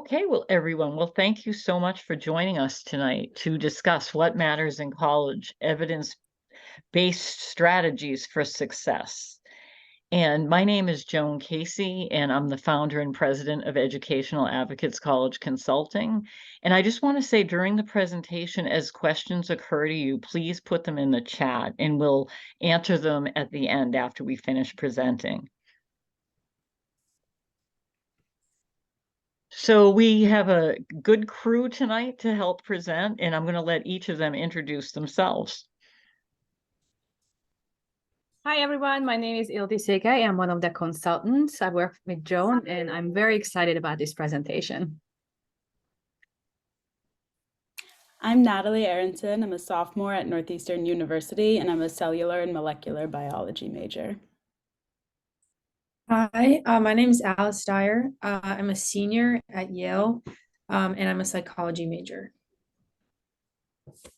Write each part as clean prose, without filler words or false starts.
Okay, well, everyone, thank you so much for joining us tonight to discuss what matters in college, evidence-based strategies for success. And my name is Joan Casey, and I'm the founder and president of Educational Advocates College Consulting. And I just want to say during the presentation, as questions occur to you, please put them in the chat and we'll answer them at the end after we finish presenting. So we have a good crew tonight to help present, and I'm going to let each of them introduce themselves. Hi, everyone. My name is Ildi Segay. I'm one of the consultants. I work with Joan, and I'm very excited about this presentation. I'm Natalie Aronson. I'm a sophomore at Northeastern University, and I'm a cellular and molecular biology major. Hi, my name is Alice Dyer. I'm a senior at Yale, and I'm a psychology major.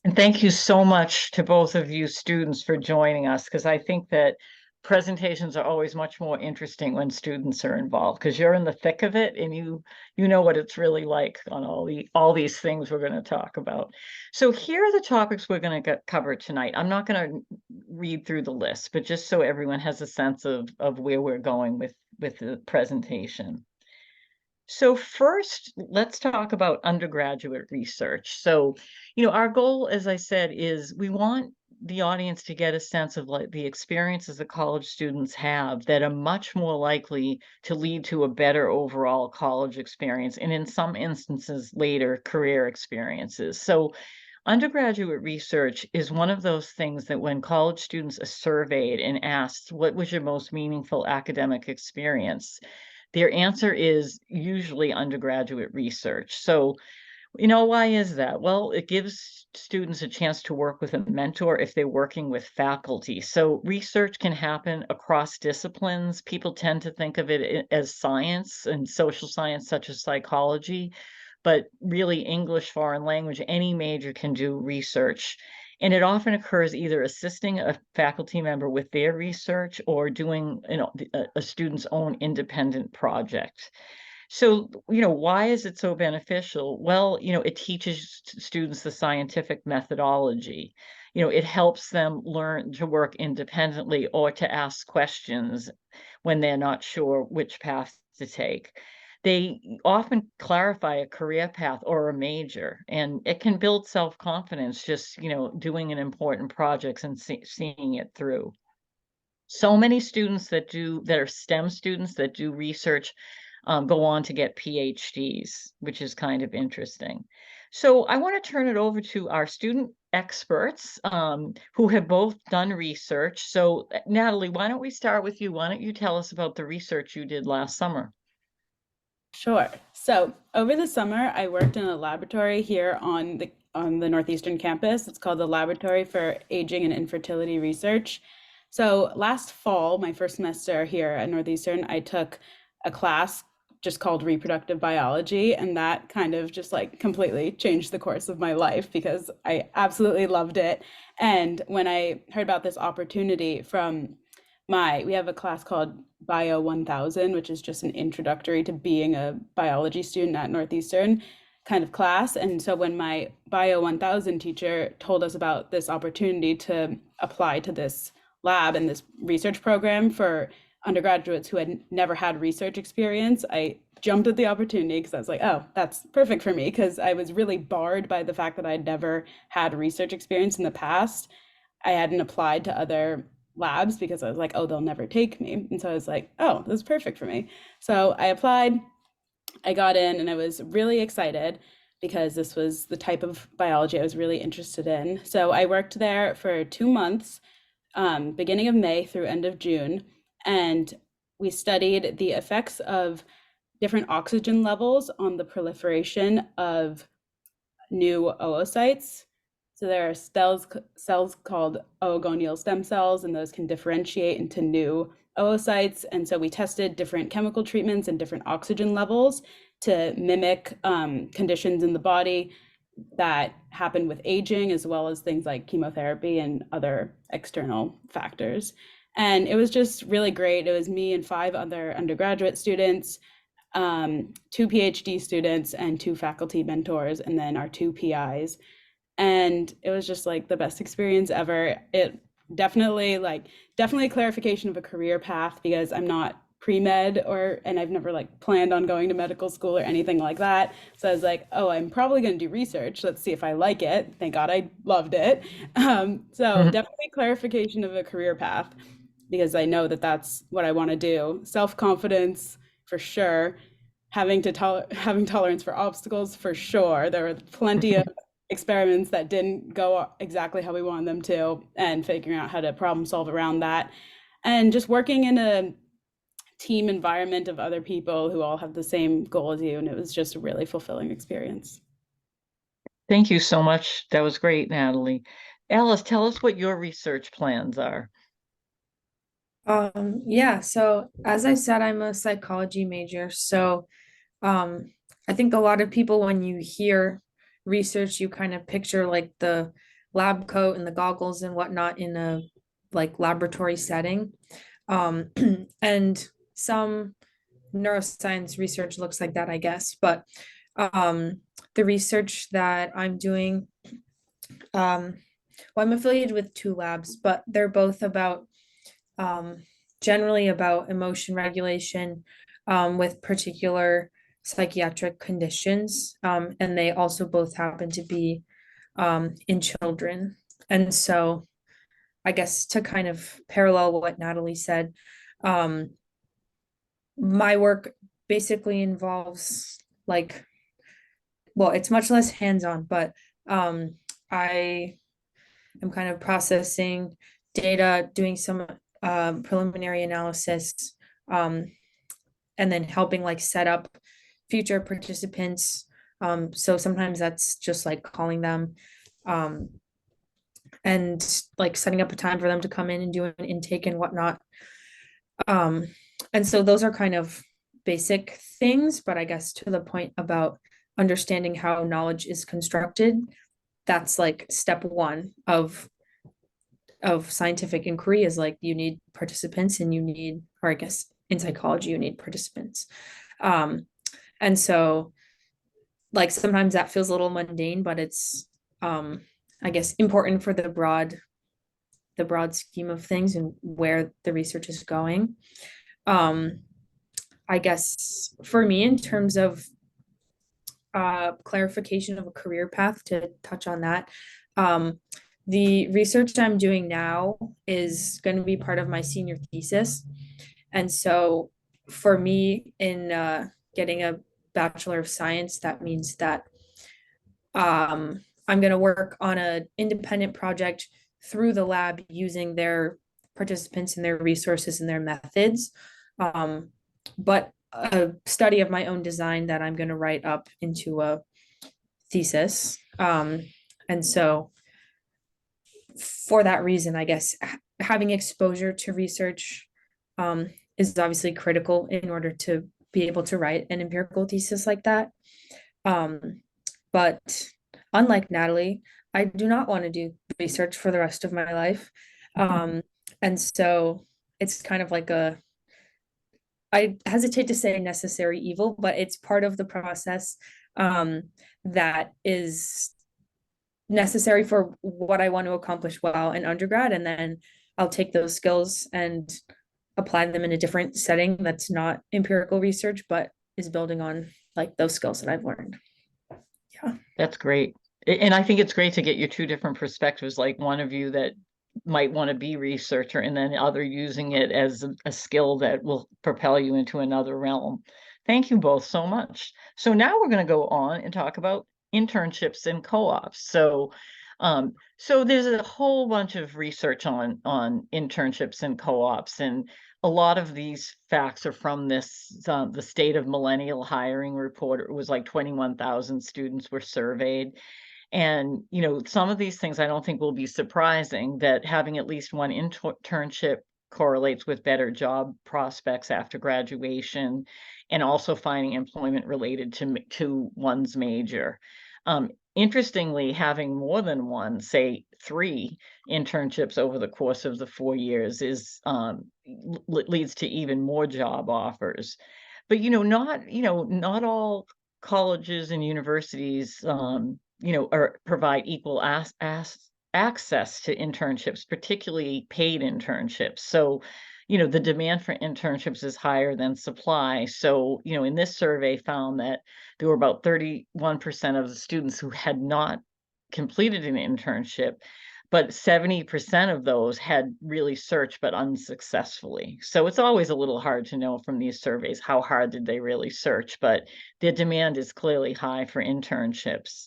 And thank you so much to both of you students for joining us, because I think that presentations are always much more interesting when students are involved, because you're in the thick of it and you know what it's really like on all these things we're going to talk about. So here are the topics we're going to cover tonight. I'm not going to read through the list, but just so everyone has a sense of where we're going with the presentation. So first, let's talk about undergraduate research. So, our goal, as I said, is we want the audience to get a sense of like the experiences that college students have that are much more likely to lead to a better overall college experience, and in some instances, later career experiences. So undergraduate research is one of those things that when college students are surveyed and asked, what was your most meaningful academic experience? Their answer is usually undergraduate research. So, why is that? Well, it gives students a chance to work with a mentor if they're working with faculty. So research can happen across disciplines. People tend to think of it as science and social science, such as psychology, but really English foreign language, any major can do research. And it often occurs either assisting a faculty member with their research or doing a student's own independent project. So, why is it so beneficial? Well, it teaches students the scientific methodology. It helps them learn to work independently or to ask questions when they're not sure which path to take. They often clarify a career path or a major, and it can build self-confidence just, doing an important projects and seeing it through. So many students that are STEM students that do research go on to get PhDs, which is kind of interesting. So I want to turn it over to our student experts who have both done research. So Natalie, why don't we start with you? Why don't you tell us about the research you did last summer? Sure. So over the summer, I worked in a laboratory here on the Northeastern campus. It's called the Laboratory for Aging and Infertility Research. So last fall, my first semester here at Northeastern, I took a class just called reproductive biology, and that kind of just like completely changed the course of my life because I absolutely loved it. And when I heard about this opportunity from we have a class called Bio 1000, which is just an introductory to being a biology student at Northeastern kind of class. And so when my Bio 1000 teacher told us about this opportunity to apply to this lab and this research program for undergraduates who had never had research experience, I jumped at the opportunity because I was like, oh, that's perfect for me, because I was really barred by the fact that I'd never had research experience in the past. I hadn't applied to other labs because I was like, oh, they'll never take me. And so I was like, oh, this is perfect for me. So I applied, I got in, and I was really excited because this was the type of biology I was really interested in. So I worked there for 2 months, beginning of May through end of June, and we studied the effects of different oxygen levels on the proliferation of new oocytes. So there are cells called oogonial stem cells, and those can differentiate into new oocytes. And so we tested different chemical treatments and different oxygen levels to mimic conditions in the body that happen with aging, as well as things like chemotherapy and other external factors. And it was just really great. It was me and 5 other undergraduate students. 2 PhD students and 2 faculty mentors, and then our 2 PIs. And it was just like the best experience ever. It definitely clarification of a career path, because I'm not pre-med and I've never like planned on going to medical school or anything like that. So I was like, oh, I'm probably going to do research. Let's see if I like it. Thank God I loved it. So definitely clarification of a career path, because I know that that's what I want to do. Self-confidence for sure. Having tolerance for obstacles for sure. There were plenty of experiments that didn't go exactly how we wanted them to, and figuring out how to problem solve around that, and just working in a team environment of other people who all have the same goal as you. And it was just a really fulfilling experience. Thank you so much. That was great, Natalie. Alice, tell us what your research plans are. Yeah, so as I said, I'm a psychology major. So I think a lot of people, when you hear research, you kind of picture like the lab coat and the goggles and whatnot in a like laboratory setting. Um, and some neuroscience research looks like that, I guess. But the research that I'm doing, well, I'm affiliated with 2 labs, but they're both about generally about emotion regulation with particular psychiatric conditions. And they also both happen to be in children. And so I guess to kind of parallel what Natalie said, my work basically involves like, well, it's much less hands-on, but I am kind of processing data, doing some preliminary analysis, and then helping like set up future participants. So sometimes that's just like calling them and like setting up a time for them to come in and do an intake and whatnot. And so those are kind of basic things, but I guess to the point about understanding how knowledge is constructed, that's like step 1 of scientific inquiry, is like you need participants and you need, or I guess in psychology, you need participants. And so like sometimes that feels a little mundane, but it's I guess important for the broad scheme of things and where the research is going. I guess for me, in terms of clarification of a career path, to touch on that, the research I'm doing now is going to be part of my senior thesis. And so for me, in getting a Bachelor of Science, that means that I'm going to work on an independent project through the lab using their participants and their resources and their methods. But a study of my own design that I'm going to write up into a thesis. And so for that reason, I guess having exposure to research is obviously critical in order to be able to write an empirical thesis like that. But unlike Natalie, I do not want to do research for the rest of my life. And so it's kind of like I hesitate to say necessary evil, but it's part of the process that is necessary for what I want to accomplish while in undergrad. And then I'll take those skills and apply them in a different setting that's not empirical research, but is building on like those skills that I've learned. Yeah. That's great. And I think it's great to get your 2 different perspectives, like one of you that might want to be researcher and then the other using it as a skill that will propel you into another realm. Thank you both so much. So now we're going to go on and talk about internships and co-ops. So there's a whole bunch of research on internships and co-ops, and a lot of these facts are from this the State of Millennial Hiring Report. It was like 21,000 students were surveyed. And, some of these things I don't think will be surprising, that having at least one internship correlates with better job prospects after graduation, and also finding employment related to one's major. Interestingly, having more than one, say 3 internships over the course of the 4 years leads to even more job offers. But not all colleges and universities provide equal access to internships, particularly paid internships. So the demand for internships is higher than supply. So in this survey found that there were about 31% of the students who had not completed an internship, but 70% of those had really searched but unsuccessfully. So it's always a little hard to know from these surveys how hard did they really search, but the demand is clearly high for internships.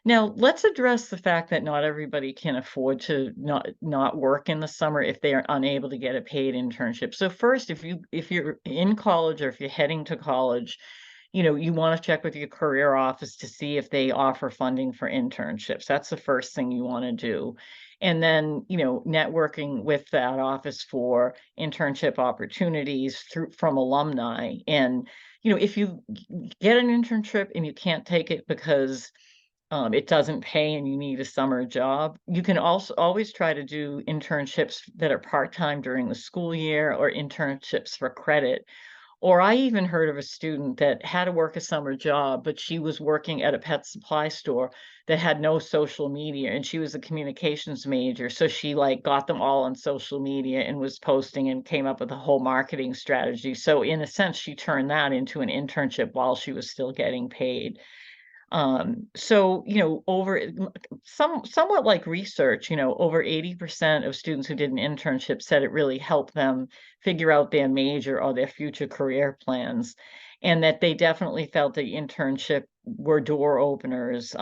Now, let's address the fact that not everybody can afford to not work in the summer if they are unable to get a paid internship. So first, if you're in college or if you're heading to college, you want to check with your career office to see if they offer funding for internships. That's the first thing you want to do. And then, networking with that office for internship opportunities from alumni. And, if you get an internship and you can't take it because it doesn't pay and you need a summer job, you can also always try to do internships that are part-time during the school year or internships for credit. Or I even heard of a student that had to work a summer job, but she was working at a pet supply store that had no social media, and she was a communications major. So she got them all on social media and was posting and came up with a whole marketing strategy. So in a sense, she turned that into an internship while she was still getting paid. So, somewhat like research, over 80% of students who did an internship said it really helped them figure out their major or their future career plans, and that they definitely felt the internship were door openers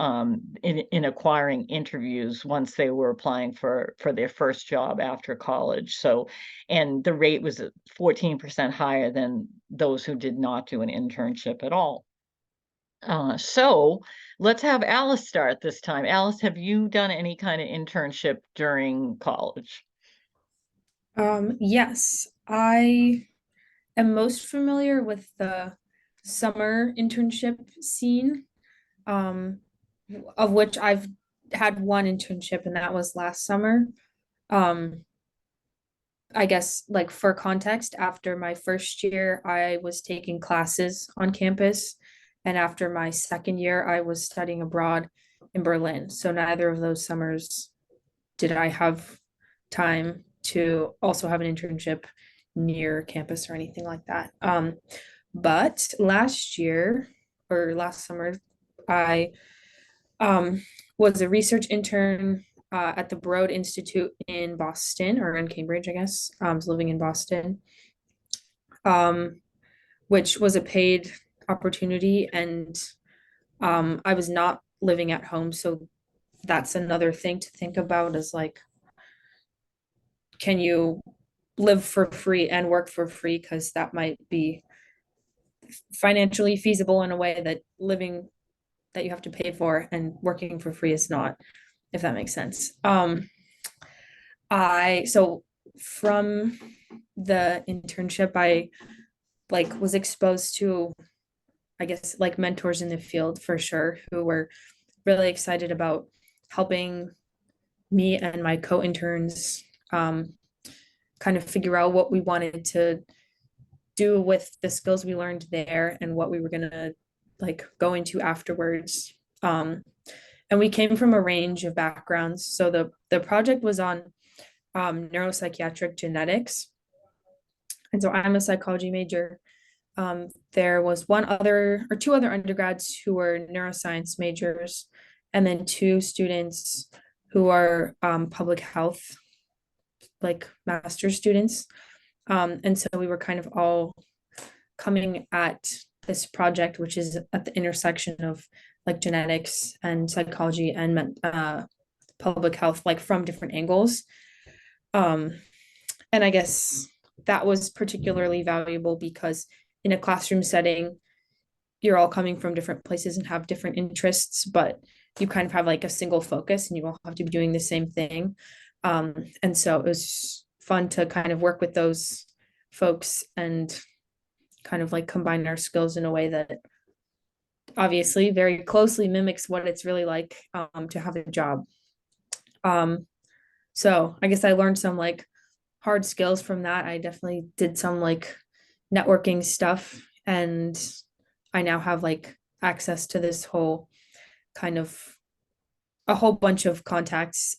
in acquiring interviews once they were applying for their first job after college. So, and the rate was 14% higher than those who did not do an internship at all. So let's have Alice start this time. Alice, have you done any kind of internship during college? Yes, I am most familiar with the summer internship scene, um, of which I've had one internship, and that was last summer. Um, I guess, like, for context, after my first year, I was taking classes on campus, and after my second year, I was studying abroad in Berlin. So neither of those summers did I have time to also have an internship near campus or anything like that. But last year or last summer, I was a research intern at the Broad Institute in Boston, or in Cambridge, I guess. I was living in Boston, um, which was a paid opportunity, and I was not living at home. So that's another thing to think about, is like, can you live for free and work for free? Because that might be financially feasible in a way that living that you have to pay for and working for free is not, if that makes sense. So from the internship, I was exposed to, I guess, like, mentors in the field for sure, who were really excited about helping me and my co-interns kind of figure out what we wanted to do with the skills we learned there and what we were gonna go into afterwards. And we came from a range of backgrounds. So the project was on neuropsychiatric genetics. And so I'm a psychology major. There was one other or two other undergrads who were neuroscience majors, and then two students who are public health, like master's students. And so we were kind of all coming at this project, which is at the intersection of like genetics and psychology and public health, like from different angles. And I guess that was particularly valuable because in a classroom setting, you're all coming from different places and have different interests, but you kind of have like a single focus and you all have to be doing the same thing. And so it was fun to kind of work with those folks and kind of like combine our skills in a way that obviously very closely mimics what it's really like to have a job. So I guess I learned some like hard skills from that. I definitely did some like networking stuff and I now have like access to this whole kind of a whole bunch of contacts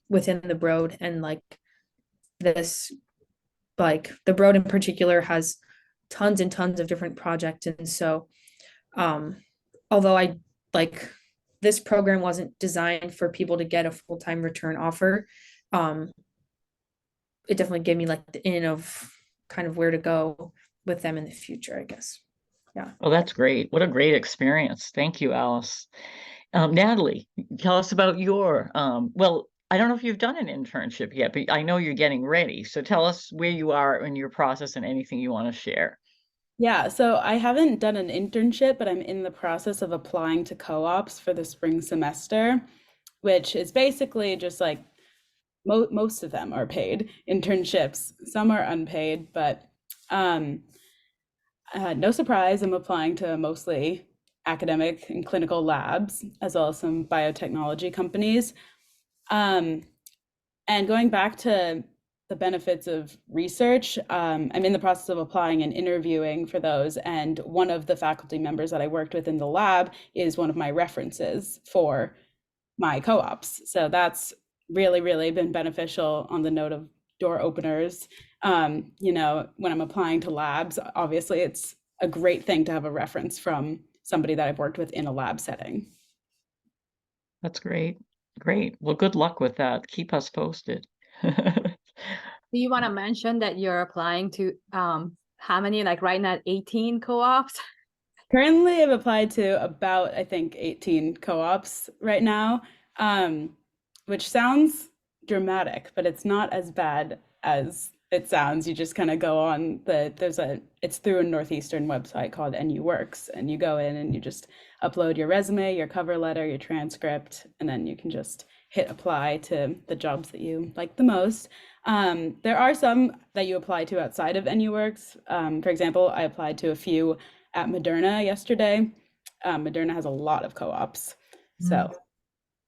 within the Broad, and like this, like the Broad in particular has tons and tons of different projects. And so um although I like this program wasn't designed for people to get a full-time return offer, um it definitely gave me like the in of kind of where to go with them in the future, I guess. Yeah. Oh, that's great. What a great experience. Thank you, Alice. Natalie, tell us about your, well, I don't know if you've done an internship yet, but I know you're getting ready. So tell us where you are in your process and anything you want to share. Yeah, so I haven't done an internship, but I'm in the process of applying to co-ops for the spring semester, which is basically just like most of them are paid internships. Some are unpaid, but um, no surprise, I'm applying to mostly academic and clinical labs, as well as some biotechnology companies. Um, and going back to the benefits of research, I'm in the process of applying and interviewing for those. And one of the faculty members that I worked with in the lab is one of my references for my co-ops. So that's really, really been beneficial on the note of door openers. You know, when I'm applying to labs, obviously it's a great thing to have a reference from somebody that I've worked with in a lab setting. That's great. Great. Well, good luck with that. Keep us posted. Do you want to mention that you're applying to how many, like right now, 18 co-ops? Currently, I've applied to about, I think, 18 co-ops right now, which sounds dramatic, but it's not as bad as it sounds. You just kind of go on it's through a Northeastern website called NU Works, and you go in and you just upload your resume, your cover letter, your transcript, and then you can just hit apply to the jobs that you like the most. There are some that you apply to outside of NU Works. For example, I applied to a few at Moderna yesterday. Moderna has a lot of co-ops. So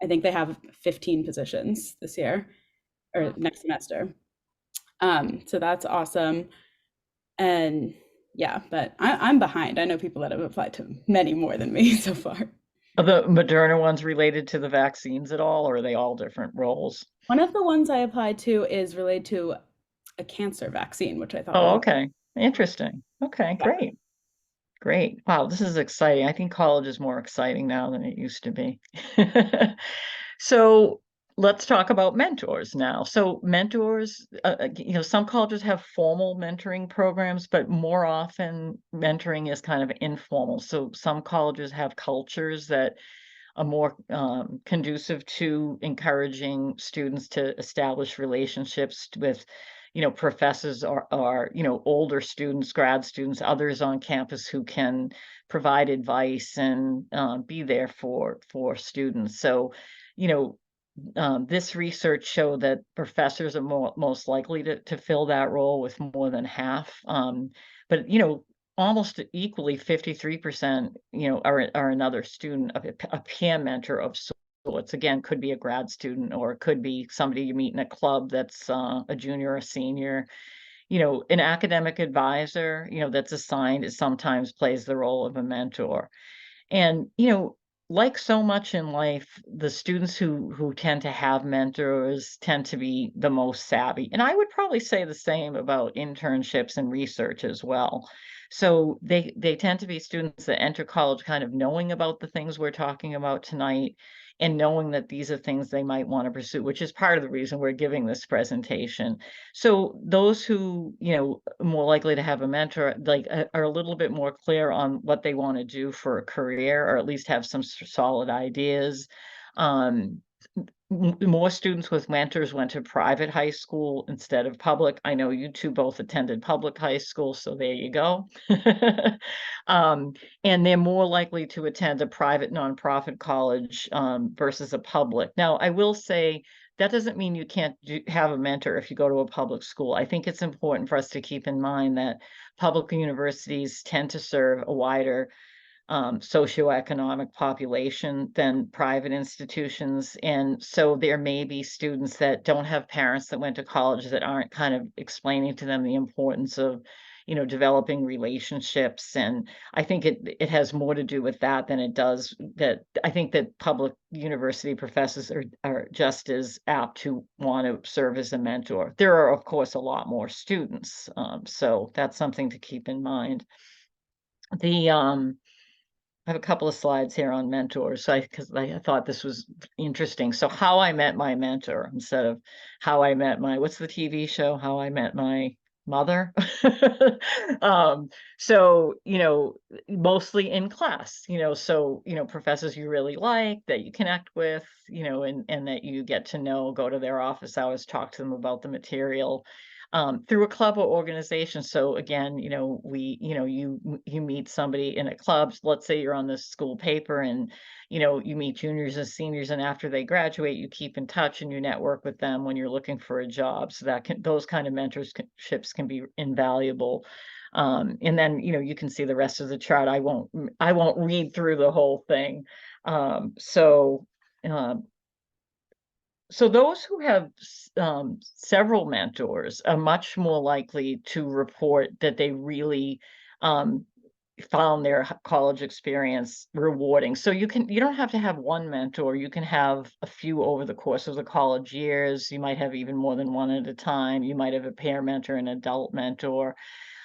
I think they have 15 positions this year or next semester. So that's awesome. And yeah, but I'm behind. I know people that have applied to many more than me so far. Are the Moderna ones related to the vaccines at all, or are they all different roles? One of the ones I applied to is related to a cancer vaccine, which I thought Oh, was okay. Interesting. Okay, great. Great. Wow, this is exciting. I think college is more exciting now than it used to be. So let's talk about mentors now. So mentors, you know, some colleges have formal mentoring programs, but more often mentoring is kind of informal. So some colleges have cultures that are more conducive to encouraging students to establish relationships with, you know, professors or you know, older students, grad students, others on campus who can provide advice and be there for students. So, you know, this research showed that professors are most likely to fill that role with more than half. But you know, almost equally 53%, you know, are another student, a peer mentor of sorts. Again, could be a grad student, or it could be somebody you meet in a club that's a junior or a senior. You know, an academic advisor, you know, that's assigned, it sometimes plays the role of a mentor. And, you know, like so much in life, the students who tend to have mentors tend to be the most savvy. And I would probably say the same about internships and research as well. So they tend to be students that enter college kind of knowing about the things we're talking about tonight and knowing that these are things they might want to pursue, which is part of the reason we're giving this presentation. So those who, you know, are more likely to have a mentor, like are a little bit more clear on what they want to do for a career, or at least have some solid ideas. Um, More students with mentors went to private high school instead of public. I know you two both attended public high school, so there you go. And they're more likely to attend a private nonprofit college versus a public. Now, I will say that doesn't mean you can't have a mentor if you go to a public school. I think it's important for us to keep in mind that public universities tend to serve a wider socioeconomic population than private institutions. And so there may be students that don't have parents that went to college that aren't kind of explaining to them the importance of, developing relationships. And I think it has more to do with that than it does that. I think that public university professors are just as apt to want to serve as a mentor. There are, of course, a lot more students. So that's something to keep in mind. I have a couple of slides here on mentors, because I thought this was interesting. So how I met my mentor instead of how I met what's the TV show? How I Met My Mother. So, mostly in class, so, professors you really like that you connect with, and that you get to know, go to their office hours, talk to them about the material. Through a club or organization. So again, you meet somebody in a club. Let's say you're on the school paper, and you meet juniors and seniors, and after they graduate, you keep in touch and you network with them when you're looking for a job. So those kind of mentorships can be invaluable. And then you can see the rest of the chart. I won't read through the whole thing. So those who have several mentors are much more likely to report that they really found their college experience rewarding. So you don't have to have one mentor. You can have a few over the course of the college years. You might have even more than one at a time. You might have a peer mentor, an adult mentor.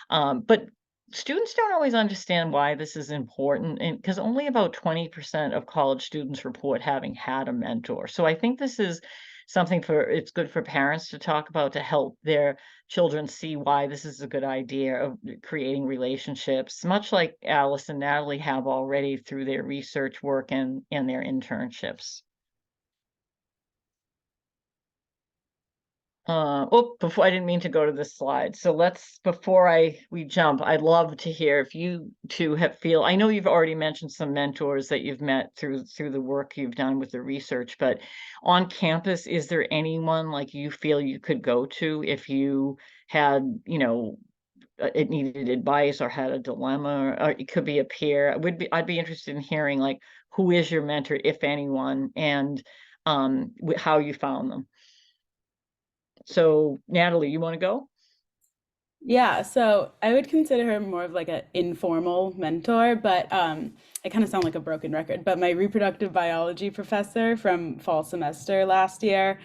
But students don't always understand why this is important, and because only about 20% of college students report having had a mentor. So I think this is something it's good for parents to talk about, to help their children see why this is a good idea of creating relationships, much like Alice and Natalie have already through their research work and their internships. Before, I didn't mean to go to this slide. So before we jump, I'd love to hear if you two I know you've already mentioned some mentors that you've met through the work you've done with the research, but on campus, is there anyone like you feel you could go to if you had, it needed advice or had a dilemma, or it could be a peer? I'd be interested in hearing like, who is your mentor, if anyone, and how you found them. So Natalie, you want to go? Yeah, so I would consider her more of like an informal mentor, but I kind of sound like a broken record. But my reproductive biology professor from fall semester last year,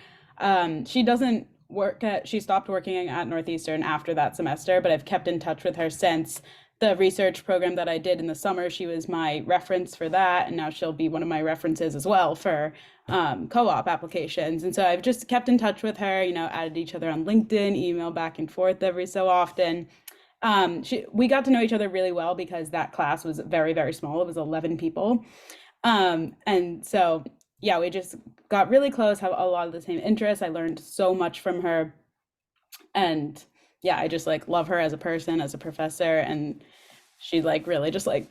she stopped working at Northeastern after that semester, but I've kept in touch with her since. The research program that I did in the summer, she was my reference for that, and now she'll be one of my references as well for co-op applications. And so I've just kept in touch with her, added each other on LinkedIn, email back and forth every so often. We got to know each other really well because that class was very, very small. It was 11 people. And so, yeah, we just got really close, have a lot of the same interests. I learned so much from her. And yeah, I just like love her as a person, as a professor. And she like really just like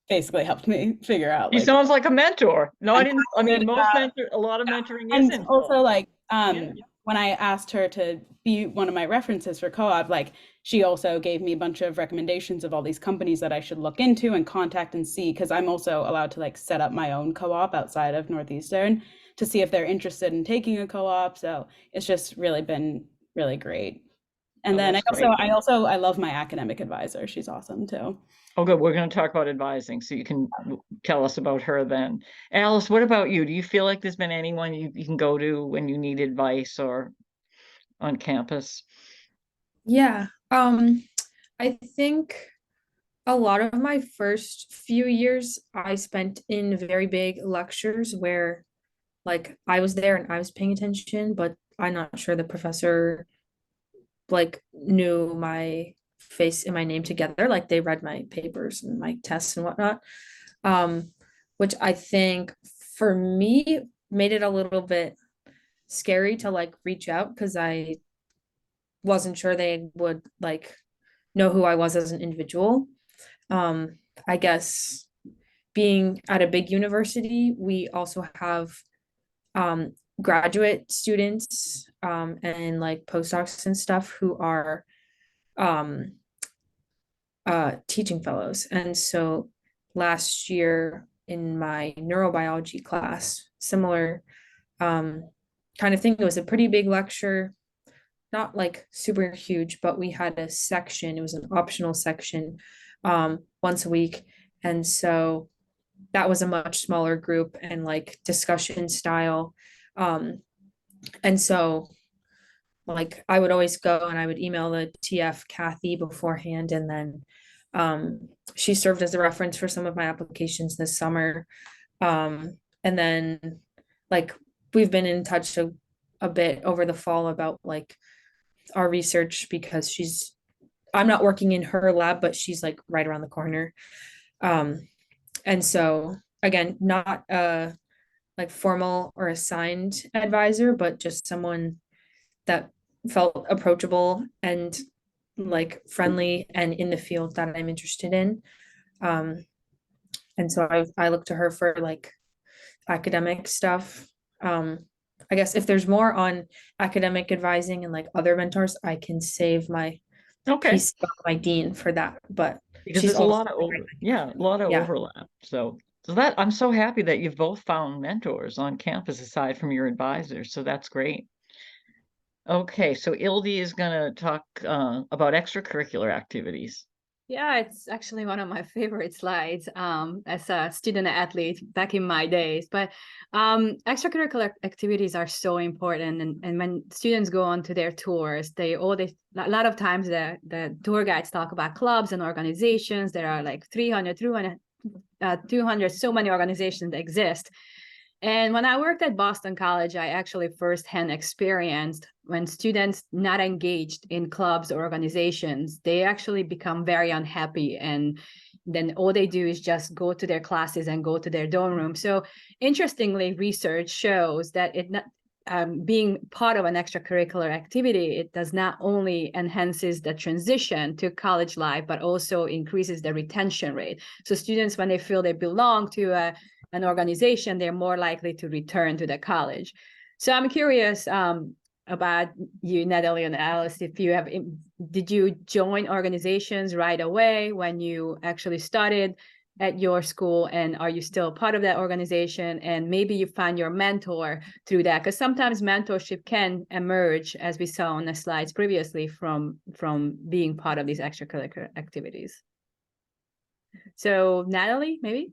basically helped me figure out He like sounds like a mentor. No, I didn't. I mean, uh, a lot of mentoring and isn't. also like Yeah. when I asked her to be one of my references for co-op, like she also gave me a bunch of recommendations of all these companies that I should look into and contact and see, because I'm also allowed to like set up my own co-op outside of Northeastern to see if they're interested in taking a co-op. So it's just really been really great. And Oh, then that's great. I love my academic advisor. She's awesome too. Oh, good. We're going to talk about advising, so you can tell us about her then. Alice, what about you? Do you feel like there's been anyone you can go to when you need advice or on campus? Yeah. I think a lot of my first few years I spent in very big lectures where like I was there and I was paying attention, but I'm not sure the professor like knew my face and my name together. Like they read my papers and my tests and whatnot. Which I think for me made it a little bit scary to like reach out because I wasn't sure they would like know who I was as an individual. I guess being at a big university, we also have graduate students and like postdocs and stuff who are um, teaching fellows. And so last year in my neurobiology class, similar kind of thing, it was a pretty big lecture, not like super huge, but we had a section, it was an optional section once a week. And so that was a much smaller group and like discussion style. And so like I would always go and I would email the TF Kathy beforehand, and then she served as a reference for some of my applications this summer. And then like we've been in touch a bit over the fall about like our research, because I'm not working in her lab, but she's like right around the corner. And so again, not like formal or assigned advisor, but just someone that felt approachable and like friendly and in the field that I'm interested in. And so I look to her for like academic stuff. I guess if there's more on academic advising and like other mentors, I can save my Okay, piece of my dean for that. But because she's there's a also lot of a lot of Yeah. overlap. So that I'm so happy that you've both found mentors on campus aside from your advisors. So that's great. Okay, so Ildi is going to talk about extracurricular activities. Yeah, it's actually one of my favorite slides as a student athlete back in my days. But extracurricular activities are so important. And when students go on to their tours, a lot of times the tour guides talk about clubs and organizations. There are like 300, 200, so many organizations that exist. And when I worked at Boston College, I actually firsthand experienced when students not engaged in clubs or organizations, they actually become very unhappy. And then all they do is just go to their classes and go to their dorm room. So interestingly, research shows that being part of an extracurricular activity, it does not only enhances the transition to college life, but also increases the retention rate. So students, when they feel they belong to an organization, they're more likely to return to the college. So I'm curious about you, Natalie and Alice, did you join organizations right away when you actually started at your school, and are you still part of that organization? And maybe you find your mentor through that, because sometimes mentorship can emerge, as we saw on the slides previously, from being part of these extracurricular activities. So Natalie, maybe?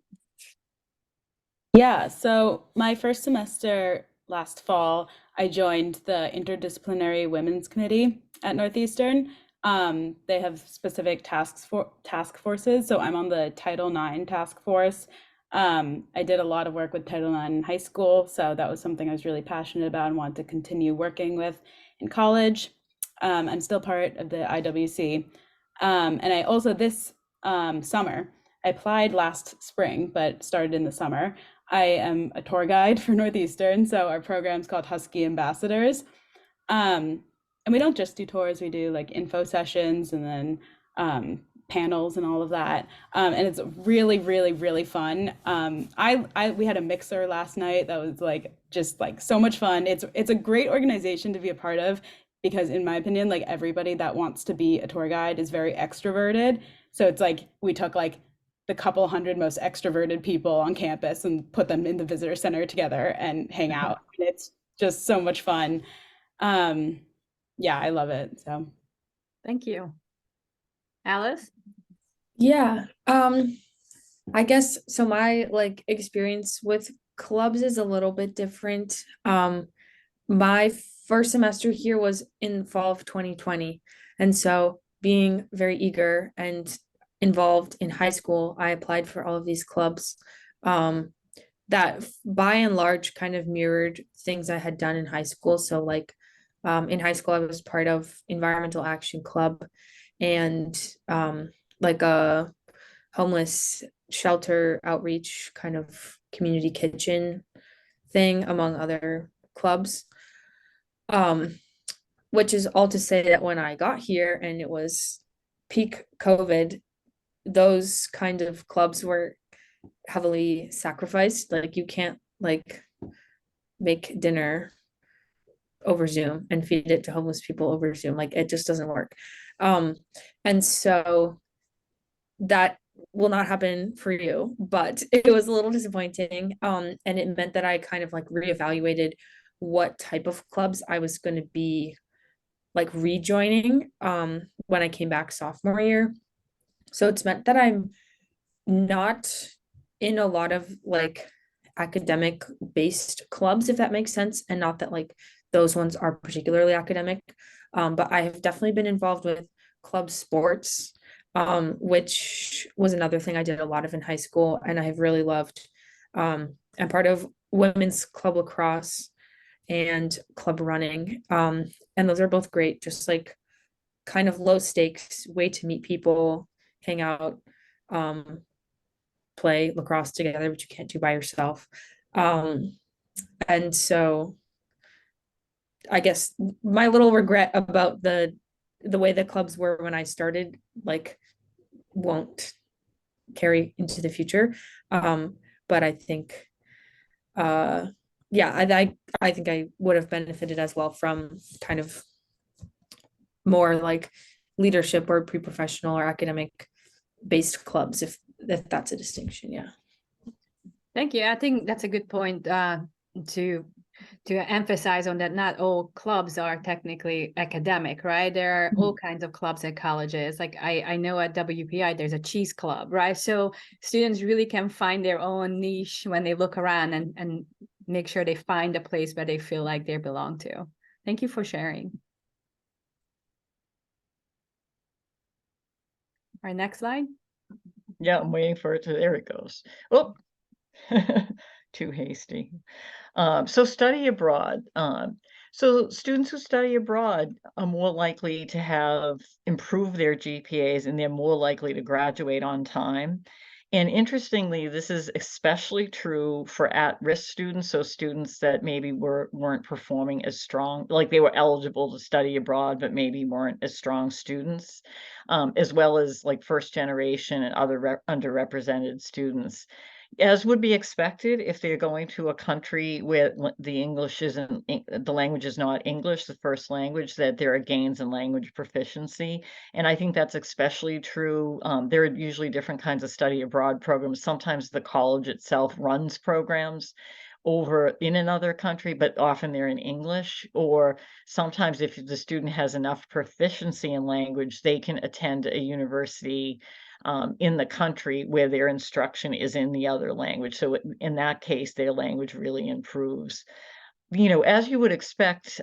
Yeah, so my first semester last fall, I joined the Interdisciplinary Women's Committee at Northeastern. They have specific task forces, so I'm on the Title IX task force. I did a lot of work with Title IX in high school, so that was something I was really passionate about and wanted to continue working with in college. I'm still part of the IWC. And I also, this summer, I applied last spring, but started in the summer. I am a tour guide for Northeastern, so our program's called Husky Ambassadors. And we don't just do tours, we do like info sessions and then panels and all of that. And it's really, really, really fun. We had a mixer last night that was like just like so much fun. It's a great organization to be a part of, because in my opinion, like everybody that wants to be a tour guide is very extroverted. So it's like we took like the couple hundred most extroverted people on campus and put them in the visitor center together and hang out. And it's just so much fun. Yeah, I love it. So Thank you. Alice? Yeah. I guess so my like experience with clubs is a little bit different. My first semester here was in fall of 2020. And so being very eager and involved in high school, I applied for all of these clubs that by and large kind of mirrored things I had done in high school. So like in high school, I was part of Environmental Action Club and like a homeless shelter outreach kind of community kitchen thing, among other clubs. Which is all to say that when I got here and it was peak COVID, those kind of clubs were heavily sacrificed. Like you can't like make dinner over Zoom and feed it to homeless people over Zoom. Like it just doesn't work. And so that will not happen for you, but it was a little disappointing. And it meant that I kind of like reevaluated what type of clubs I was going to be like rejoining when I came back sophomore year. So it's meant that I'm not in a lot of like academic based clubs, if that makes sense, and not that like those ones are particularly academic. But I have definitely been involved with club sports, which was another thing I did a lot of in high school, and I have really loved. I'm part of women's club lacrosse and club running. And those are both great, just like kind of low stakes way to meet people, hang out, um, play lacrosse together, which you can't do by yourself. Um, and so I guess my little regret about the way the clubs were when I started, like, won't carry into the future. But I think yeah, I think I would have benefited as well from kind of more like leadership or pre-professional or academic based clubs, if that's a distinction. Yeah. Thank you. I think that's a good point to emphasize on that. Not all clubs are technically academic, right? There are all kinds of clubs at colleges. Like I know at WPI there's a cheese club, right? So students really can find their own niche when they look around and make sure they find a place where they feel like they belong to. Thank you for sharing. All right, next slide. Yeah, I'm waiting for it to, there it goes. Oh, too hasty. So study abroad. So students who study abroad are more likely to have improved their GPAs, and they're more likely to graduate on time. And interestingly, this is especially true for at-risk students, so students that maybe weren't performing as strong, like they were eligible to study abroad, but maybe weren't as strong students, as well as like first generation and other underrepresented students. As would be expected if they're going to a country where the English isn't, the language is not English, the first language, that there are gains in language proficiency. And I think that's especially true. There are usually different kinds of study abroad programs. Sometimes the college itself runs programs over in another country, but often they're in English. Or sometimes if the student has enough proficiency in language, they can attend a university in the country where their instruction is in the other language. So in that case, their language really improves. As you would expect,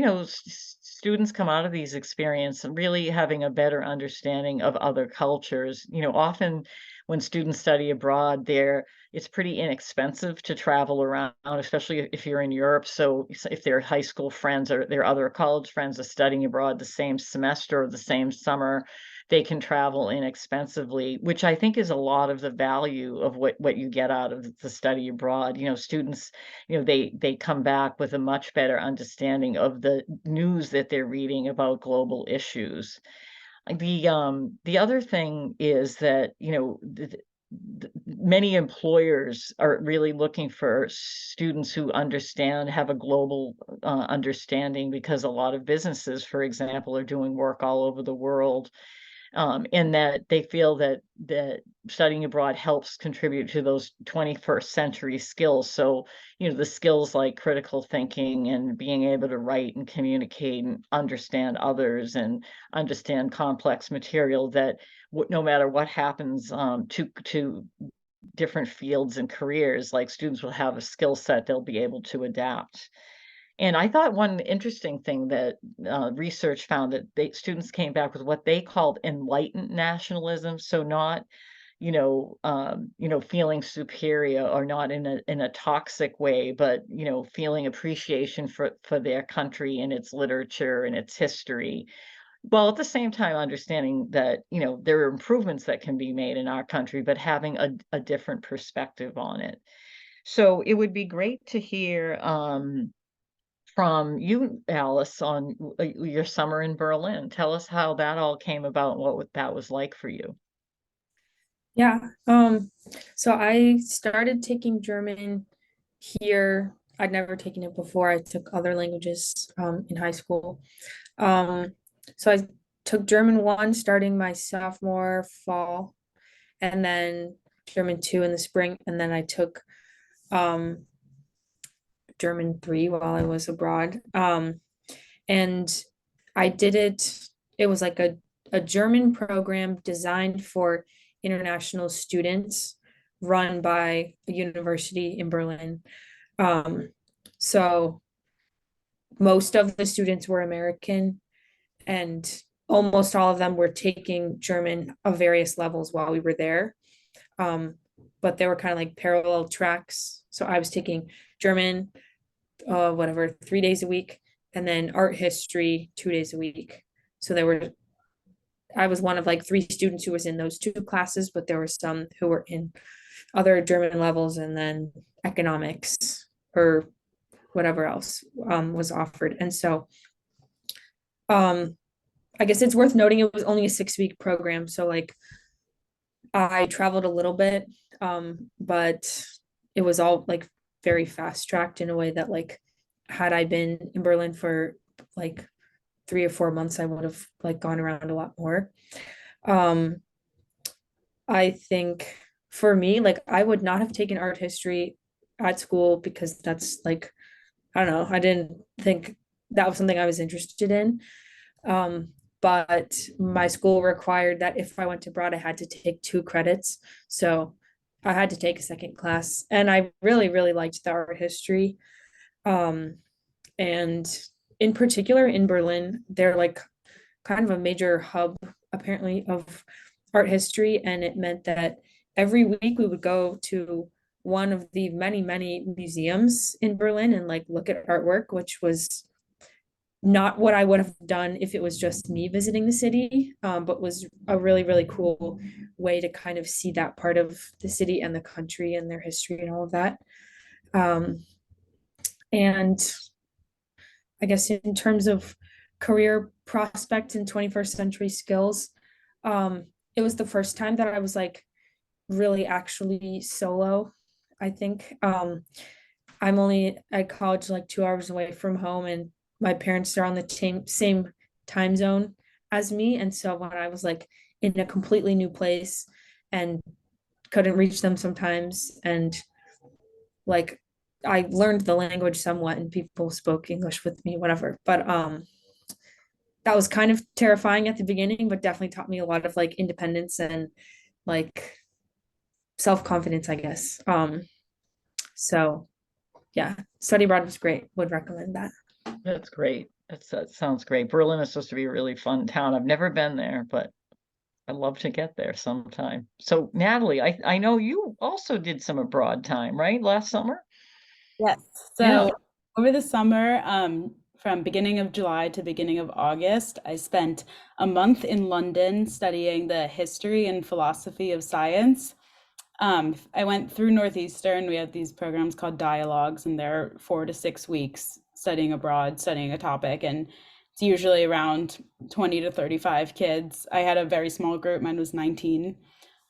students come out of these experiences really having a better understanding of other cultures. Often when students study abroad, it's pretty inexpensive to travel around, especially if you're in Europe. So if their high school friends or their other college friends are studying abroad the same semester or the same summer, they can travel inexpensively, which I think is a lot of the value of what you get out of the study abroad. Students, they come back with a much better understanding of the news that they're reading about global issues. The other thing is that, many employers are really looking for students who have a global understanding, because a lot of businesses, for example, are doing work all over the world, and that they feel that studying abroad helps contribute to those 21st century skills. So, the skills like critical thinking and being able to write and communicate and understand others and understand complex material, that no matter what happens to different fields and careers, like students will have a skill set they'll be able to adapt. And I thought one interesting thing that research found, that students came back with what they called enlightened nationalism. So not, feeling superior, or not in a toxic way, but feeling appreciation for their country and its literature and its history, while at the same time understanding that there are improvements that can be made in our country, but having a different perspective on it. So it would be great to hear from you, Alice, on your summer in Berlin. Tell us how that all came about and what that was like for you. Yeah. So I started taking German here. I'd never taken it before. I took other languages in high school. Um, so I took German 1 starting my sophomore fall, and then German 2 in the spring, and then I took um German 3 while I was abroad. And I did it was like a German program designed for international students run by a university in Berlin. Um, so most of the students were American, and almost all of them were taking German of various levels while we were there. Um, but they were kind of like parallel tracks. So I was taking German, whatever, 3 days a week, and then art history 2 days a week. So I was one of like three students who was in those two classes, but there were some who were in other German levels, and then economics or whatever else was offered. And so I guess it's worth noting it was only a 6 week program. So like I traveled a little bit, but it was all like very fast tracked in a way that like had I been in Berlin for like 3 or 4 months, I would have like gone around a lot more. Um, I think for me, like I would not have taken art history at school because that's like, I don't know, I didn't think that was something I was interested in. But my school required that if I went abroad, I had to take 2 credits. So I had to take a second class. And I really, really liked the art history. Um, and in particular in Berlin, they're like kind of a major hub apparently of art history. And it meant that every week we would go to one of the many, many museums in Berlin and like look at artwork, which was not what I would have done if it was just me visiting the city, but was a really, really cool way to kind of see that part of the city and the country and their history and all of that. And I guess in terms of career prospects and 21st century skills, it was the first time that I was like really actually solo, I think. I'm only at college like 2 hours away from home, and my parents are on the same time zone as me. And so when I was like in a completely new place and couldn't reach them sometimes, and like I learned the language somewhat and people spoke English with me, whatever. But that was kind of terrifying at the beginning, but definitely taught me a lot of like independence and like self-confidence, I guess. So yeah, study abroad was great. Would recommend that. That's great. That sounds great. Berlin is supposed to be a really fun town. I've never been there, but I'd love to get there sometime. So Natalie, I know you also did some abroad time, right? Last summer? Yes. Yeah. So over the summer, from beginning of July to beginning of August, I spent a month in London studying the history and philosophy of science. I went through Northeastern. We have these programs called dialogues, and they're 4 to 6 weeks studying abroad, studying a topic, and it's usually around 20 to 35 kids. I had a very small group, mine was 19.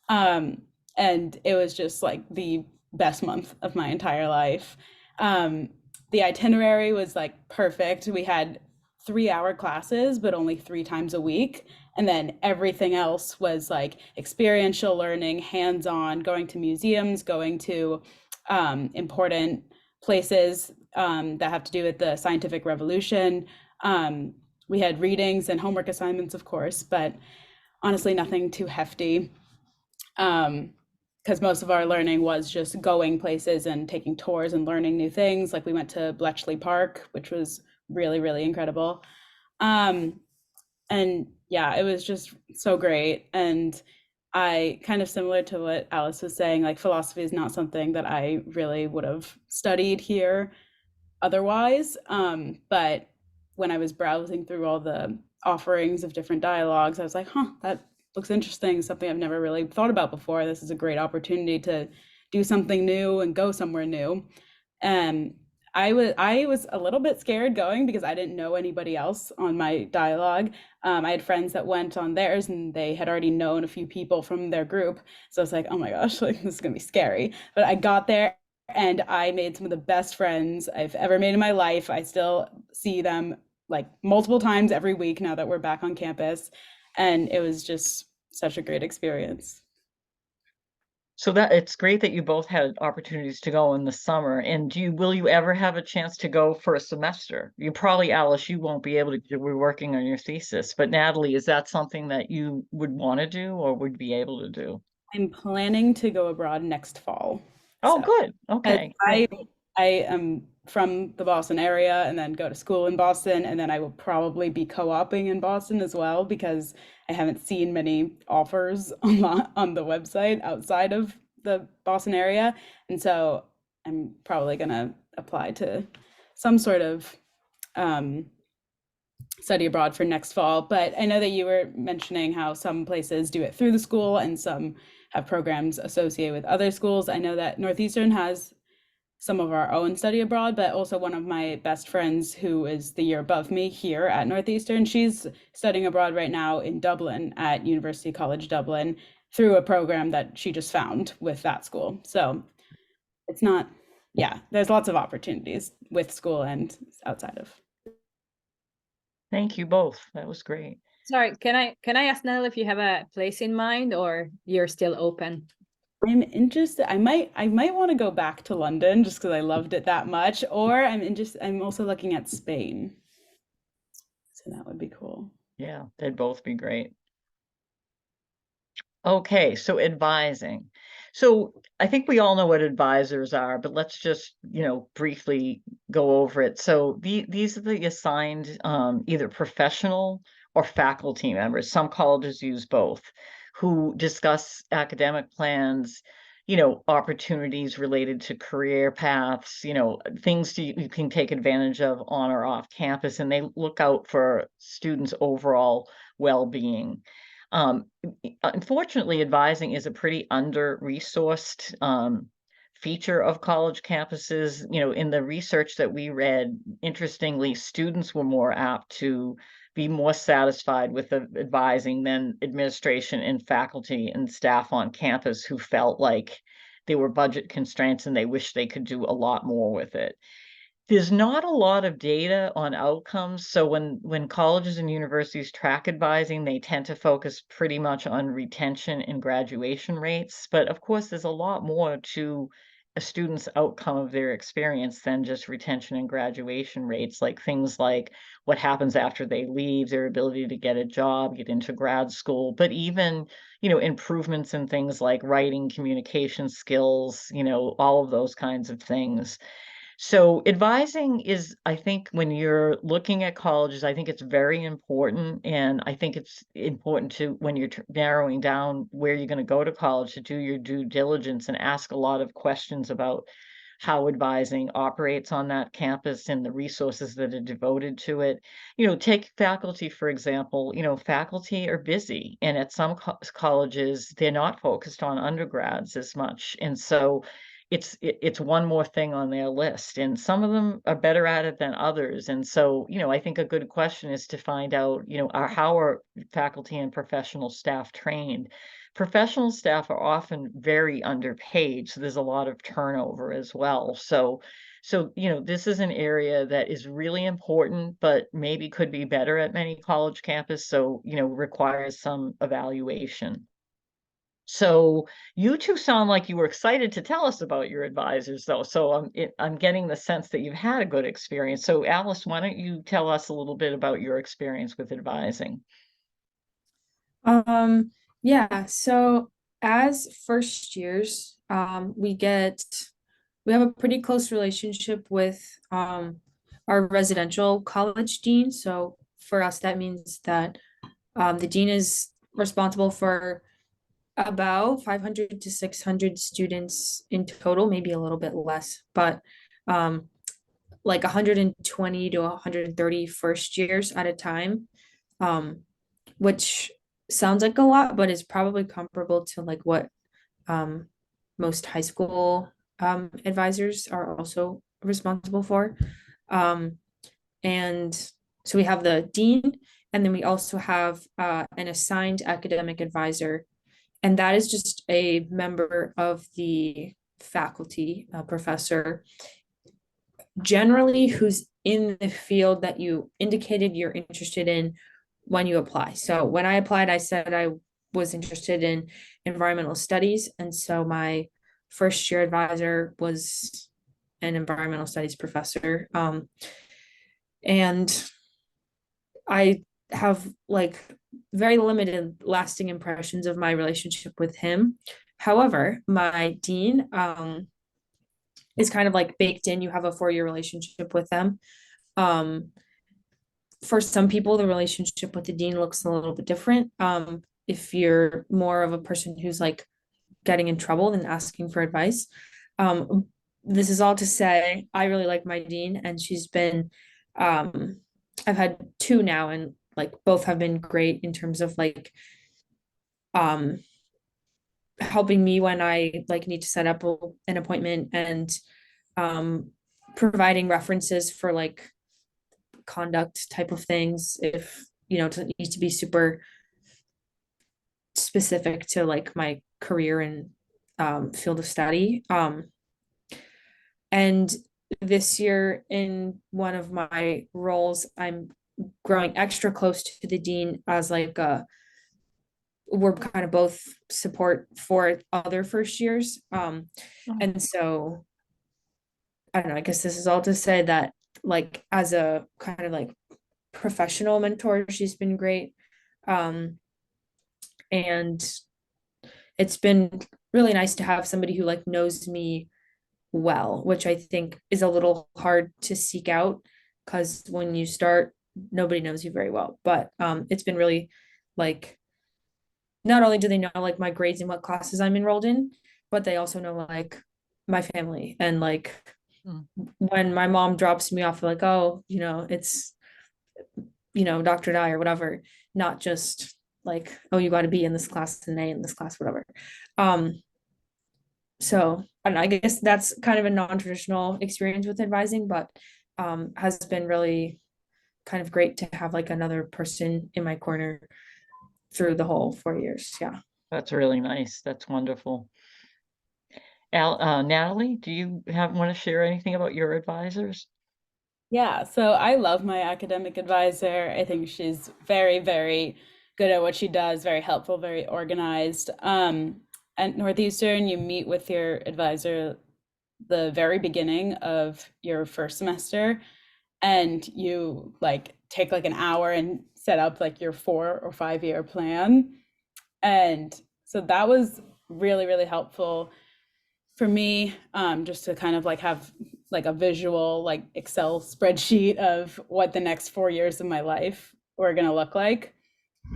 And it was just like the best month of my entire life. Um, the itinerary was like perfect. We had 3 hour classes, but only 3 times a week. And then everything else was like experiential learning, hands on, going to museums, going to important places that have to do with the scientific revolution. We had readings and homework assignments, of course, but honestly, nothing too hefty. Because most of our learning was just going places and taking tours and learning new things. Like we went to Bletchley Park, which was really, really incredible. And yeah, it was just so great. And I kind of similar to what Alice was saying, like philosophy is not something that I really would have studied here otherwise. But when I was browsing through all the offerings of different dialogues, I was like, huh, that looks interesting, something I've never really thought about before. This is a great opportunity to do something new and go somewhere new. And I was a little bit scared going because I didn't know anybody else on my dialogue. I had friends that went on theirs and they had already known a few people from their group. So I was like, oh my gosh, like this is gonna be scary. But I got there and I made some of the best friends I've ever made in my life. I still see them like multiple times every week now that we're back on campus. And it was just such a great experience. So that it's great that you both had opportunities to go in the summer. And will you ever have a chance to go for a semester? You probably, Alice, you won't be able to, we're working on your thesis, but Natalie, is that something that you would want to do or would be able to do? I'm planning to go abroad next fall. Oh, So good. as Okay. I am from the Boston area and then go to school in Boston, and then I will probably be co-oping in Boston as well because I haven't seen many offers on the website outside of the Boston area. And so I'm probably gonna apply to some sort of study abroad for next fall. But I know that you were mentioning how some places do it through the school and some have programs associated with other schools. I know that Northeastern has some of our own study abroad, but also one of my best friends who is the year above me here at Northeastern, she's studying abroad right now in Dublin at University College Dublin through a program that she just found with that school. So it's not, yeah, there's lots of opportunities with school and outside of. Thank you both. That was great. Sorry, can I ask Nell if you have a place in mind or you're still open? I'm interested. I might want to go back to London just because I loved it that much. Or I'm also looking at Spain. So that would be cool. Yeah, they'd both be great. Okay, so advising. So I think we all know what advisors are, but let's just, briefly go over it. So these are the assigned either professional or faculty members. Some colleges use both, who discuss academic plans, opportunities related to career paths, things you can take advantage of on or off campus, and they look out for students' overall well-being. Um, Unfortunately, advising is a pretty under-resourced feature of college campuses. In the research that we read, interestingly, students were more apt to be more satisfied with the advising than administration and faculty and staff on campus who felt like there were budget constraints and they wish they could do a lot more with it. There's not a lot of data on outcomes. So when colleges and universities track advising, they tend to focus pretty much on retention and graduation rates. But of course, there's a lot more to a student's outcome of their experience than just retention and graduation rates, like things like what happens after they leave, their ability to get a job, get into grad school, but even, improvements in things like writing, communication skills, all of those kinds of things. So advising is, I think, when you're looking at colleges, I think it's very important. And I think it's important to, when you're narrowing down where you're going to go to college, to do your due diligence and ask a lot of questions about how advising operates on that campus and the resources that are devoted to it. Take faculty, for example. Faculty are busy, and at some colleges, they're not focused on undergrads as much. And so it's one more thing on their list, and some of them are better at it than others. And so, I think a good question is to find out, how are faculty and professional staff trained? Professional staff are often very underpaid, so there's a lot of turnover as well. So, this is an area that is really important, but maybe could be better at many college campus. So, requires some evaluation. So you two sound like you were excited to tell us about your advisors, though. So I'm getting the sense that you've had a good experience. So Alice, why don't you tell us a little bit about your experience with advising? Yeah, so as first years, we have a pretty close relationship with our residential college dean. So for us, that means that the dean is responsible for about 500 to 600 students in total, maybe a little bit less, but like 120 to 130 first years at a time, which sounds like a lot, but is probably comparable to like what most high school advisors are also responsible for. And so we have the dean, and then we also have an assigned academic advisor, and that is just a member of the faculty, a professor, generally who's in the field that you indicated you're interested in when you apply. So when I applied, I said I was interested in environmental studies. And so my first year advisor was an environmental studies professor. And I have like very limited lasting impressions of my relationship with him. However, my dean is kind of like baked in. You have a 4-year relationship with them. Um, for some people, the relationship with the dean looks a little bit different. If you're more of a person who's like getting in trouble than asking for advice. This is all to say, I really like my dean, and she's been, I've had 2 now, and like both have been great in terms of like, helping me when I like need to set up an appointment, and providing references for like conduct type of things if it needs to be super specific to like my career and field of study. And this year in one of my roles, I'm growing extra close to the dean as like we're kind of both support for other first years. And so I don't know, I guess this is all to say that like as a kind of like professional mentor, she's been great. And it's been really nice to have somebody who like knows me well, which I think is a little hard to seek out because when you start, nobody knows you very well. But it's been really like not only do they know like my grades and what classes I'm enrolled in, but they also know like my family and like when my mom drops me off like, oh, it's Dr. Dye or whatever, not just like, oh, you got to be in this class and A in this class, whatever. So I don't know, I guess that's kind of a non-traditional experience with advising, but has been really kind of great to have like another person in my corner through the whole 4 years. Yeah. That's really nice. That's wonderful. Natalie, do you want to share anything about your advisors? Yeah, so I love my academic advisor. I think she's very, very good at what she does, very helpful, very organized. At Northeastern, you meet with your advisor the very beginning of your first semester, and you like take like an hour and set up like your 4 or 5 year plan. And so that was really, really helpful for me, just to kind of like have like a visual like Excel spreadsheet of what the next 4 years of my life were going to look like.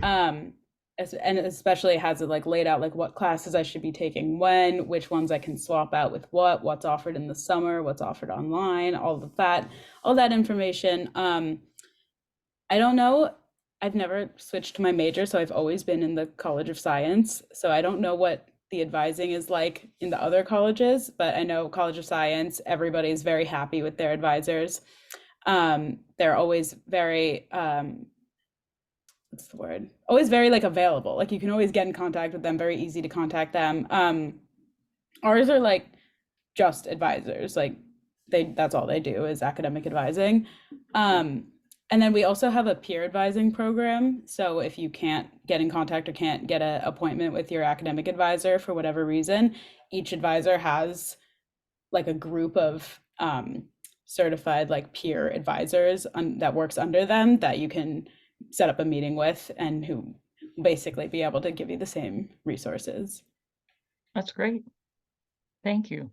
And especially has it like laid out like what classes I should be taking when, which ones I can swap out with what's offered in the summer, what's offered online, all that information. I don't know. I've never switched to my major, so I've always been in the College of Science. So I don't know what the advising is like in the other colleges, but I know College of Science, everybody's very happy with their advisors. They're always very, what's the word? Always very like available. Like you can always get in contact with them, very easy to contact them. Ours are like just advisors, like that's all they do is academic advising. And then we also have a peer advising program. So if you can't get in contact or can't get an appointment with your academic advisor for whatever reason, each advisor has like a group of certified like peer advisors that works under them that you can set up a meeting with and who basically be able to give you the same resources. That's great. Thank you.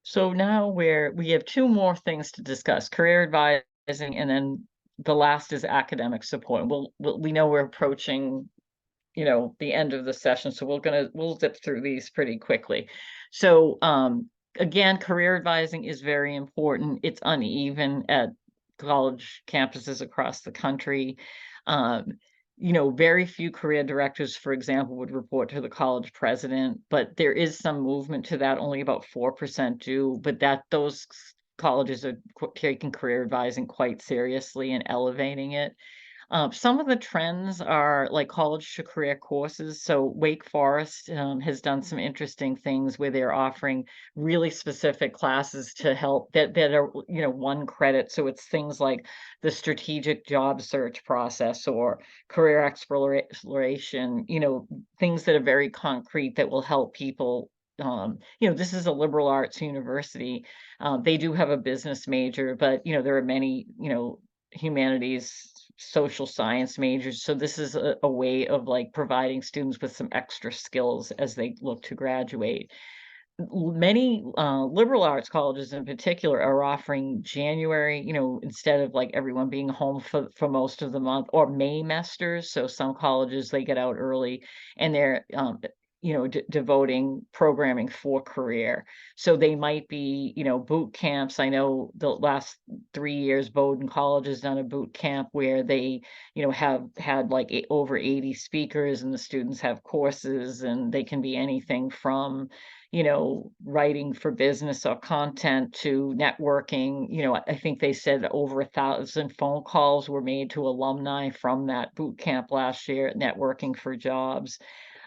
So now we have 2 more things to discuss: career advising, and then the last is academic support. We know we're approaching, the end of the session, so we'll zip through these pretty quickly. So again, career advising is very important. It's uneven at college campuses across the country. Very few career directors, for example, would report to the college president, but there is some movement to that. Only about 4% do, but those colleges are taking career advising quite seriously and elevating it. Some of the trends are like college to career courses. So Wake Forest has done some interesting things where they're offering really specific classes to help that are, you know, one credit. So it's things like the strategic job search process or career exploration, you know, things that are very concrete that will help people. You know, this is a liberal arts university. They do have a business major, but you know, there are many, you know, humanities, social science majors. So this is a way of like providing students with some extra skills as they look to graduate. Many liberal arts colleges in particular are offering January, you know, instead of like everyone being home for most of the month, or Maymesters. So some colleges they get out early and they're you know, devoting programming for career. So they might be, you know, boot camps. I know the last 3 years, Bowdoin College has done a boot camp where they, you know, have had like over 80 speakers, and the students have courses, and they can be anything from, you know, writing for business or content to networking. You know, I think they said over 1,000 phone calls were made to alumni from that boot camp last year, networking for jobs.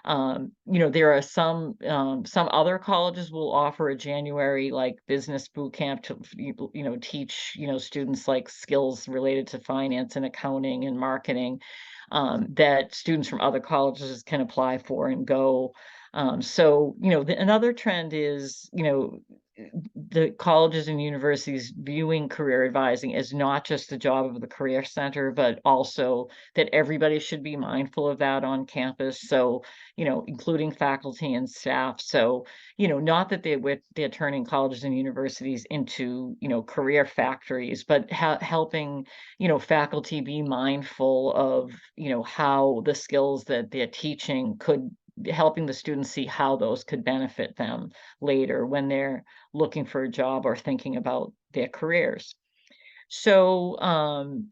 You know, there are some other colleges will offer a January like business boot camp to you know, teach, you know, students like skills related to finance and accounting and marketing, that students from other colleges can apply for and go. So, you know, another trend is, you know, the colleges and universities viewing career advising as not just the job of the career center, but also that everybody should be mindful of that on campus. So, you know, including faculty and staff. So, you know, not that they're turning colleges and universities into, you know, career factories, but helping, you know, faculty be mindful of, you know, how the skills that they're teaching could helping the students see how those could benefit them later when they're looking for a job or thinking about their careers. So,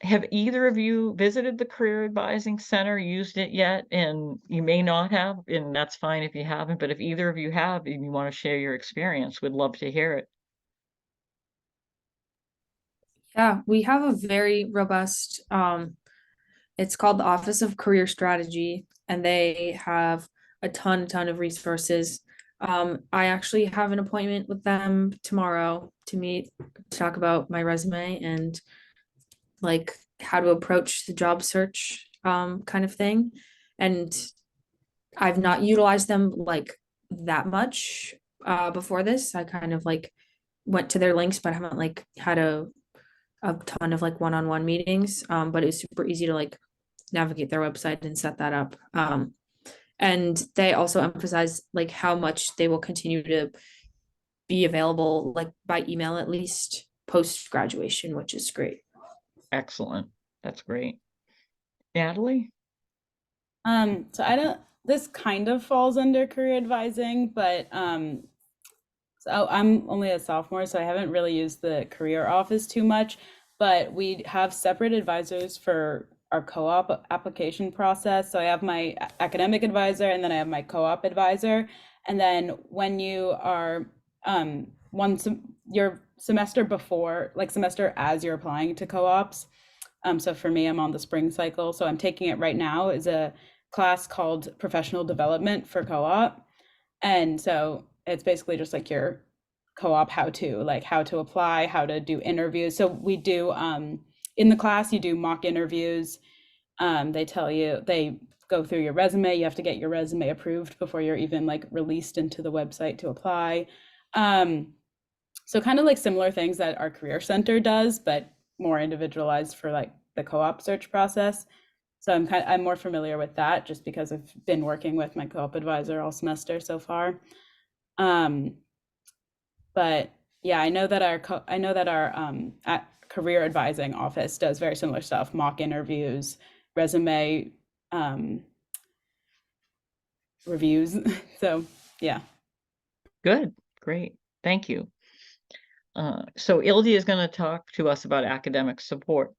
have either of you visited the Career Advising Center, used it yet? And you may not have, and that's fine if you haven't, but if either of you have and you want to share your experience, we'd love to hear it. Yeah, we have a very robust, it's called the Office of Career Strategy, and they have a ton of resources. I actually have an appointment with them tomorrow to meet, to talk about my resume and like how to approach the job search, kind of thing. And I've not utilized them like that much before this. I kind of like went to their links, but I haven't like had a ton of like one-on-one meetings. But it's super easy to like navigate their website and set that up. And they also emphasize like how much they will continue to be available like by email at least post graduation, which is great. Excellent. That's great. Natalie? So I don't, this kind of falls under career advising, but so I'm only a sophomore, so I haven't really used the career office too much, but we have separate advisors for our co-op application process. So I have my academic advisor, and then I have my co-op advisor. And then when you are your semester before, like semester as you're applying to co-ops. So for me, I'm on the spring cycle. So I'm taking it right now, is a class called Professional Development for Co-op. And so it's basically just like your co-op how to, like how to apply, how to do interviews. So we do in the class, you do mock interviews. They tell you, they go through your resume. You have to get your resume approved before you're even like released into the website to apply. So kind of like similar things that our career center does, but more individualized for like the co-op search process. So I'm more familiar with that just because I've been working with my co-op advisor all semester so far. But yeah, I know that our career advising office does very similar stuff: mock interviews, resume reviews. So yeah. Good. Great. Thank you. So Ildi is going to talk to us about academic support.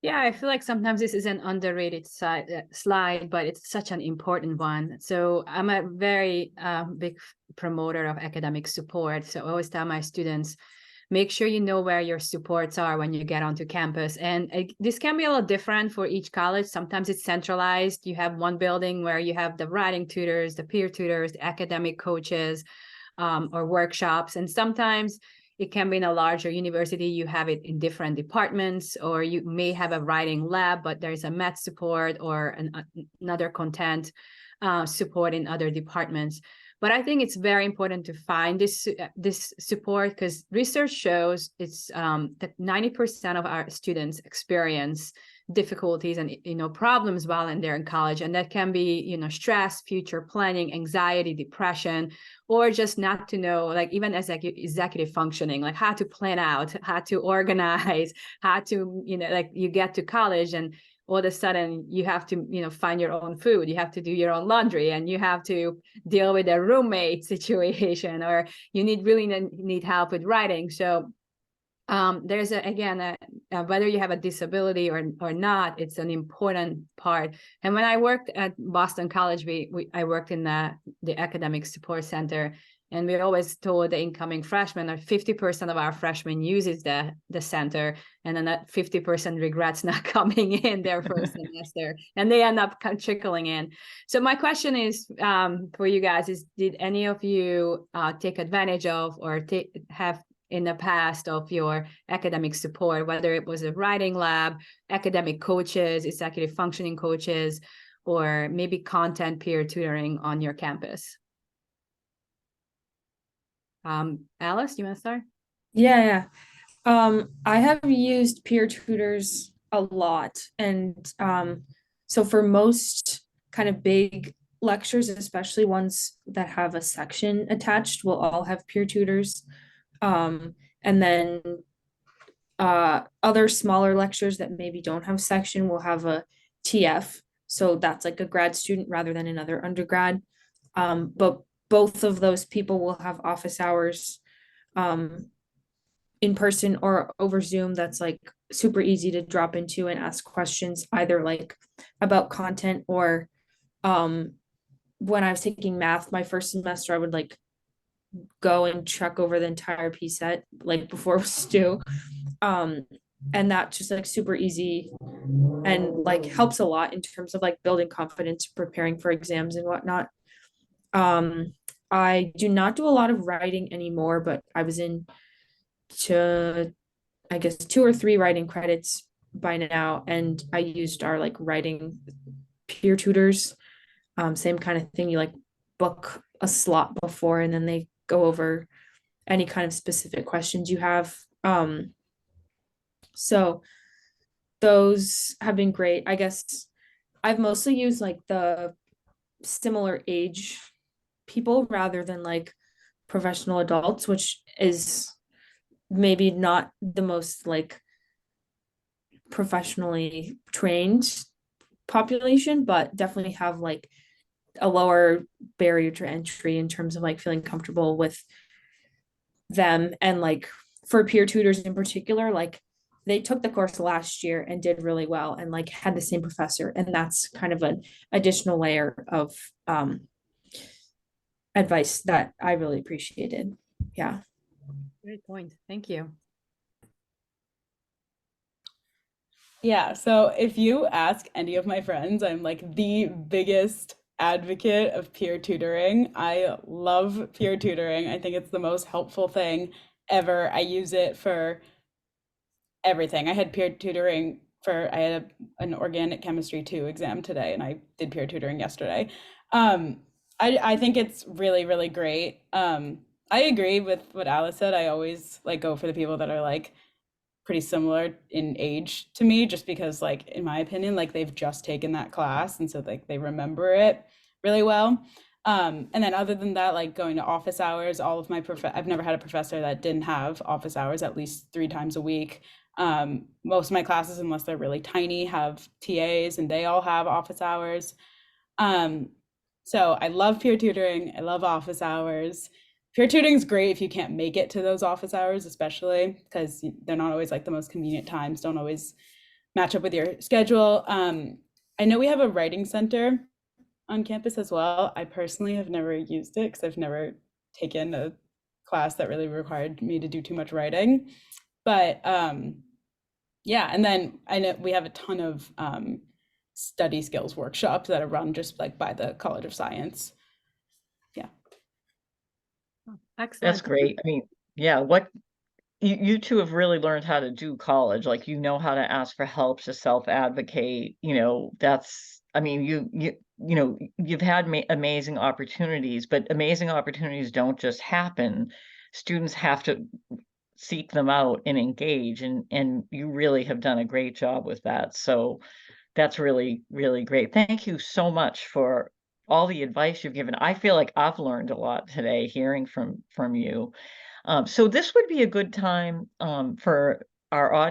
Yeah, I feel like sometimes this is an underrated slide, but it's such an important one. So I'm a very big promoter of academic support. So I always tell my students, make sure you know where your supports are when you get onto campus. And this can be a little different for each college. Sometimes it's centralized. You have one building where you have the writing tutors, the peer tutors, the academic coaches, or workshops. And sometimes it can be in a larger university, you have it in different departments, or you may have a writing lab, but there's a math support or another content support in other departments. But I think it's very important to find this support, because research shows it's that 90% of our students experience difficulties and problems while they're in college, and that can be stress, future planning, anxiety, depression, or just not to know, like even as executive functioning, like how to plan out, how to organize, how to like you get to college and all of a sudden you have to find your own food, you have to do your own laundry, and you have to deal with a roommate situation, or you really need help with writing. So there's again whether you have a disability or not, it's an important part. And when I worked at Boston College, I worked in the academic support center, and we always told the incoming freshmen that 50% of our freshmen uses the center, and then that 50% regrets not coming in their first semester, and they end up trickling in. So my question is for you guys is, did any of you take advantage of or have in the past of your academic support, whether it was a writing lab, academic coaches, executive functioning coaches, or maybe content peer tutoring on your campus? Alice, you want to start? Yeah. I have used peer tutors a lot. And so for most kind of big lectures, especially ones that have a section attached, will all have peer tutors. And then other smaller lectures that maybe don't have section will have a TF. So that's like a grad student rather than another undergrad. But both of those people will have office hours in person or over Zoom. That's like super easy to drop into and ask questions, either like about content or when I was taking math my first semester, I would like go and check over the entire P set like before it was due. And that's just like super easy and like helps a lot in terms of like building confidence, preparing for exams and whatnot. I do not do a lot of writing anymore, but I was in to I guess 2 or 3 writing credits by now, and I used our like writing peer tutors. Same kind of thing. You like book a slot before, and then they go over any kind of specific questions you have. So those have been great. I guess I've mostly used like the similar age people rather than like professional adults, which is maybe not the most like professionally trained population, but definitely have like a lower barrier to entry in terms of like feeling comfortable with them. And like for peer tutors in particular, like they took the course last year and did really well and like had the same professor, and that's kind of an additional layer of advice that I really appreciated. Yeah. Great point. Thank you. Yeah, so if you ask any of my friends, I'm like the biggest advocate of peer tutoring. I love peer tutoring. I think it's the most helpful thing ever. I use it for everything. I had peer tutoring for, I had an organic chemistry 2 exam today, and I did peer tutoring yesterday. I think it's really, really great. I agree with what Alice said. I always like go for the people that are like pretty similar in age to me, just because like in my opinion, like they've just taken that class, and so like they remember it really well. And then other than that, like going to office hours, all of my I've never had a professor that didn't have office hours at least 3 times a week. Most of my classes, unless they're really tiny, have TAs, and they all have office hours. So I love peer tutoring. I love office hours. Peer tutoring is great if you can't make it to those office hours, especially because they're not always like the most convenient times, don't always match up with your schedule. I know we have a writing center on campus as well. I personally have never used it because I've never taken a class that really required me to do too much writing. But yeah, and then I know we have a ton of study skills workshops that are run just like by the College of Science. Yeah. Excellent. That's great. I mean, yeah, what you two have really learned how to do college. Like, you know how to ask for help, to self-advocate, that's, I mean, you've had amazing opportunities, but amazing opportunities don't just happen. Students have to seek them out and engage, and you really have done a great job with that. So that's really, really great. Thank you so much for all the advice you've given. I feel like I've learned a lot today hearing from you. So this would be a good time for our audience